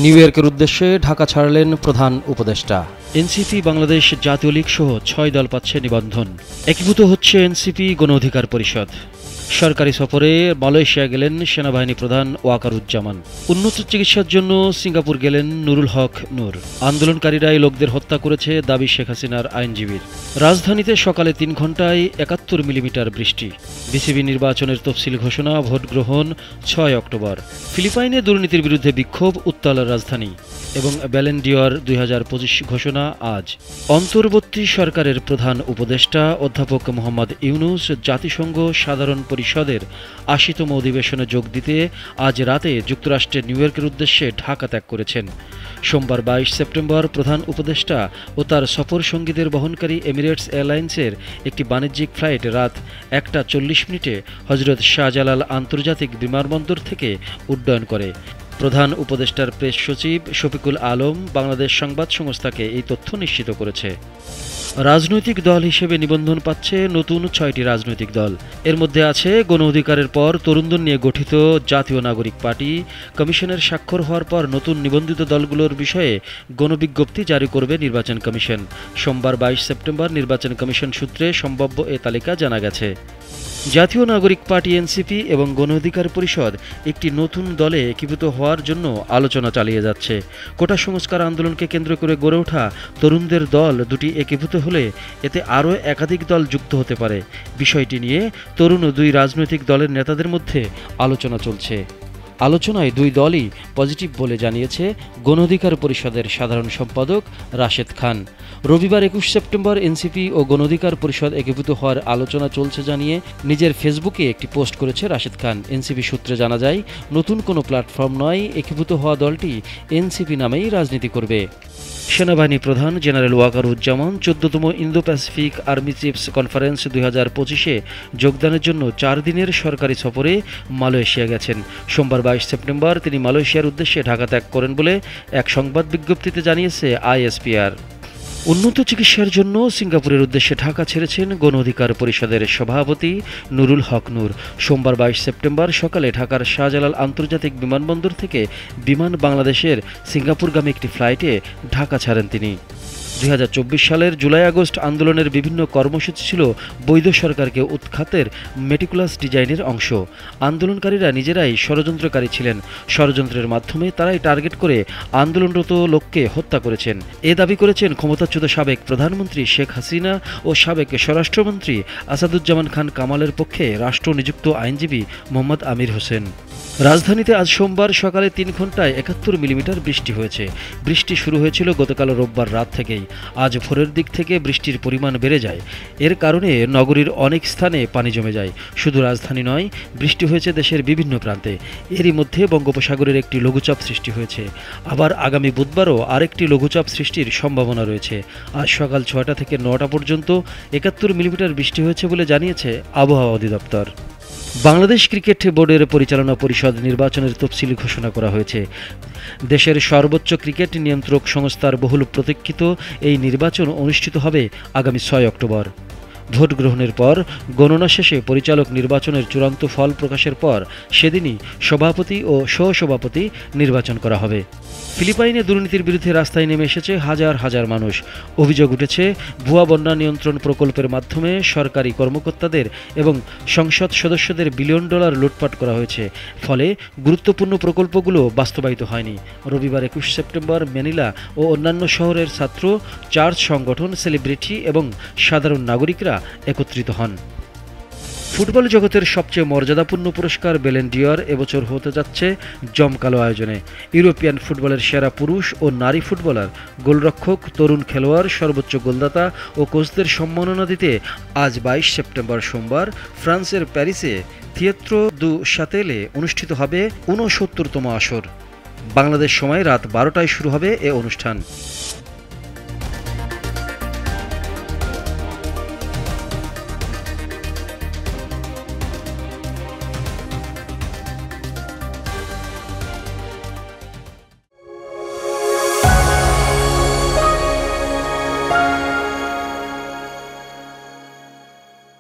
New ইয়র্কের উদ্দেশ্যে ঢাকা ছাড়লেন প্রধান উপদেষ্টা। এনসিপি বাংলাদেশ জাতীয় লীগ সহ ৬ দল পাচ্ছে নিবন্ধন। একীভূত হচ্ছে এনসিপি গণ অধিকার পরিষদ। সরকারি সফরে মালয়েশিয়া গেলেন সেনাবাহিনী প্রধান ওয়াকারুজ্জামান। উন্নত চিকিৎসার জন্য সিঙ্গাপুর গেলেন নুরুল হক নূর। আন্দোলনকারীরাই লোকদের হত্যা করেছে দাবি শেখ হাসিনার আইনজীবীর। রাজধানীতে সকালে ৩ ঘণ্টায় ৭১ মিলিমিটার বৃষ্টি। বিসিবি নির্বাচনের তফসিল ঘোষণা, ভোট গ্রহণ ৬ অক্টোবর। ফিলিপাইনে দুর্নীতির বিরুদ্ধে বিক্ষোভ, উত্তাল রাজধানী। এবং ব্যালেন ডি'অর ২০২৫ ঘোষণা আজ। অন্তর্বর্তী সরকারের প্রধান উপদেষ্টা অধ্যাপক মোহাম্মদ ইউনূস জাতিসংঘ সাধারণ পরিষদের ৮০তম অধিবেশনে যোগ দিতে আজ রাতে যুক্তরাষ্ট্রের নিউ ইয়র্কের উদ্দেশ্যে ঢাকা ত্যাগ করেছেন। সোমবার ২২ সেপ্টেম্বর প্রধান উপদেষ্টা ও তার সফর সঙ্গীদের বহনকারী এমিরেটস এয়ারলাইন্সের একটি বাণিজ্যিক ফ্লাইট রাত ১টা ৪০ হজরত শাহজালাল আন্তর্জাতিক বিমানবন্দর থেকে উড্ডয়ন করে। প্রধান উপদেষ্টার প্রেস সচিব শফিকুল আলম বাংলাদেশ সংবাদ সংস্থাকে এই তথ্য নিশ্চিত করেছে। রাজনৈতিক দল হিসেবে নিবন্ধন পাচ্ছে নতুন ৬টি রাজনৈতিক দল। এর মধ্যে আছে গণ অধিকারের পর তরুণদের নিয়ে গঠিত জাতীয় নাগরিক পার্টি। কমিশনের স্বাক্ষর হওয়ার পর নতুন নিবন্ধিত দলগুলোর বিষয়ে গণবিজ্ঞপ্তি জারি করবে নির্বাচন কমিশন। সোমবার ২২ সেপ্টেম্বর নির্বাচন কমিশন সূত্রে সম্ভাব্য এ তালিকা জানা গেছে। জাতীয় নাগরিক পার্টি এনসিপি এবং গণ অধিকার পরিষদ একটি নতুন দলে একীভূত হওয়ার জন্য আলোচনা চালিয়ে যাচ্ছে। কোটা সংস্কার আন্দোলনকে কেন্দ্র করে গড়ে ওঠা তরুণদের দল দুটি একীভূত হলে এতে আরও একাধিক দল যুক্ত হতে পারে। বিষয়টি নিয়ে তরুণ দুই রাজনৈতিক দলের নেতাদের মধ্যে আলোচনা চলছে। আলোচনায় দুই দলই পজিটিভ বলে জানিয়েছে গণ অধিকার পরিষদের সাধারণ সম্পাদক রাশেদ খান। রবিবার ২১ সেপ্টেম্বর এনসিপি ও গণ অধিকার পরিষদ একীভূত হওয়ার আলোচনা চলছে জানিয়ে নিজের ফেসবুকে একটি পোস্ট করেছে রাশেদ খান। এনসিপি সূত্রে জানা যায়, নতুন কোনো প্ল্যাটফর্ম নয়, একীভূত হওয়া দলটি এনসিপি নামেই রাজনীতি করবে। সেনাবাহিনী প্রধান জেনারেল ওয়াকারুজ্জামান ১৪তম Indo Pacific army chiefs conference ২০২৫-এ যোগদানের জন্য ৪ দিনের সরকারি সফরে মালয়েশিয়া গেছেন। সোমবার ২২ সেপ্টেম্বর তিনি মালয়েশিয়ার উদ্দেশ্যে ঢাকা ত্যাগ করেন বলে এক সংবাদ বিজ্ঞপ্তিতে জানিয়েছে আইএসপিআর। উন্নত চিকিৎসার জন্য সিঙ্গাপুরের উদ্দেশ্যে ঢাকা ছেড়েছেন গণ অধিকার পরিষদের সভাপতি নুরুল হক নূর। সোমবার ২২ সেপ্টেম্বর সকালে ঢাকার শাহজালাল আন্তর্জাতিক বিমানবন্দর থেকে বিমান বাংলাদেশের সিঙ্গাপুরগামী একটি ফ্লাইটে ঢাকা ছাড়েন তিনি। ২০২৪ সালের জুলাই-আগস্ট আন্দোলনের বিভিন্ন কর্মসূচি ছিল বৈধ সরকারকে উৎখাতের মেটিকুলাস ডিজাইনের অংশ। আন্দোলনকারীরা নিজেরাই ষড়যন্ত্রকারী ছিলেন। ষড়যন্ত্রের মাধ্যমে তারাই টার্গেট করে আন্দোলনরত লোককে হত্যা করেছেন। এ দাবি করেছেন ক্ষমতাচ্যুত সাবেক প্রধানমন্ত্রী শেখ হাসিনা ও সাবেক স্বরাষ্ট্রমন্ত্রী আসাদুজ্জামান খান কামালের পক্ষে রাষ্ট্র নিযুক্ত আইনজীবী মোহাম্মদ আমির হোসেন। রাজধানীতে আজ সোমবার সকালে ৩ ঘণ্টায় ৭১ মিলিমিটার বৃষ্টি হয়েছে। বৃষ্টি শুরু হয়েছিল গতকাল রোববার রাত থেকেই। আজ ভোরের দিক থেকে বৃষ্টির পরিমাণ বেড়ে যায়। এর কারণে নগরীর অনেক স্থানে পানি জমে যায়। শুধু রাজধানী নয়, বৃষ্টি হয়েছে দেশের বিভিন্ন প্রান্তে। এরই মধ্যে বঙ্গোপসাগরের একটি লঘুচাপ সৃষ্টি হয়েছে। আবার আগামী বুধবারও আরেকটি লঘুচাপ সৃষ্টির সম্ভাবনা রয়েছে। আজ সকাল ৬টা থেকে ৯টা পর্যন্ত ৭১ মিলিমিটার বৃষ্টি হয়েছে বলে জানিয়েছে আবহাওয়া অধিদপ্তর। বাংলাদেশ ক্রিকেট বোর্ডের পরিচালনা পরিষদ নির্বাচনের তফসিল ঘোষণা করা হয়েছে। দেশের সর্বোচ্চ ক্রিকেট নিয়ন্ত্রক সংস্থার বহুল প্রতীক্ষিত এই নির্বাচন অনুষ্ঠিত হবে আগামী ৬ অক্টোবর। ভোট গ্রহণের পর গণনা শেষে পরিচালক নির্বাচনের চূড়ান্ত ফল প্রকাশের পর সেদিনই সভাপতি ও সহসভাপতি নির্বাচন করা হবে। ফিলিপাইনে দুর্নীতির বিরুদ্ধে রাস্তায় নেমে এসেছে হাজার হাজার মানুষ। অভিযোগ উঠেছে, ভুয়া বন্যা নিয়ন্ত্রণ প্রকল্পের মাধ্যমে সরকারি কর্মকর্তাদের এবং সংসদ সদস্যদের $বিলিয়ন লুটপাট করা হয়েছে। ফলে গুরুত্বপূর্ণ প্রকল্পগুলো বাস্তবায়িত হয়নি। রবিবার ২১ সেপ্টেম্বর ম্যানিলা ও অন্যান্য শহরের ছাত্র, চার্চ সংগঠন, সেলিব্রিটি এবং সাধারণ নাগরিকরা একত্রিত হন। ফুটবল জগতের সবচেয়ে মর্যাদাপূর্ণ পুরস্কার ব্যালেন ডি'অর এবছর হতে যাচ্ছে জমকালো আয়োজনে। ইউরোপিয়ান ফুটবলের সেরা পুরুষ ও নারী ফুটবলার, গোলরক্ষক, তরুণ খেলোয়াড়, সর্বোচ্চ গোলদাতা ও কোচদের সম্মাননা দিতে আজ ২২ সেপ্টেম্বর সোমবার ফ্রান্সের প্যারিসে থিয়েত্র দু শাতেলে অনুষ্ঠিত হবে ৬৯তম আসর। বাংলাদেশ সময় রাত ১২টায় শুরু হবে এ অনুষ্ঠান।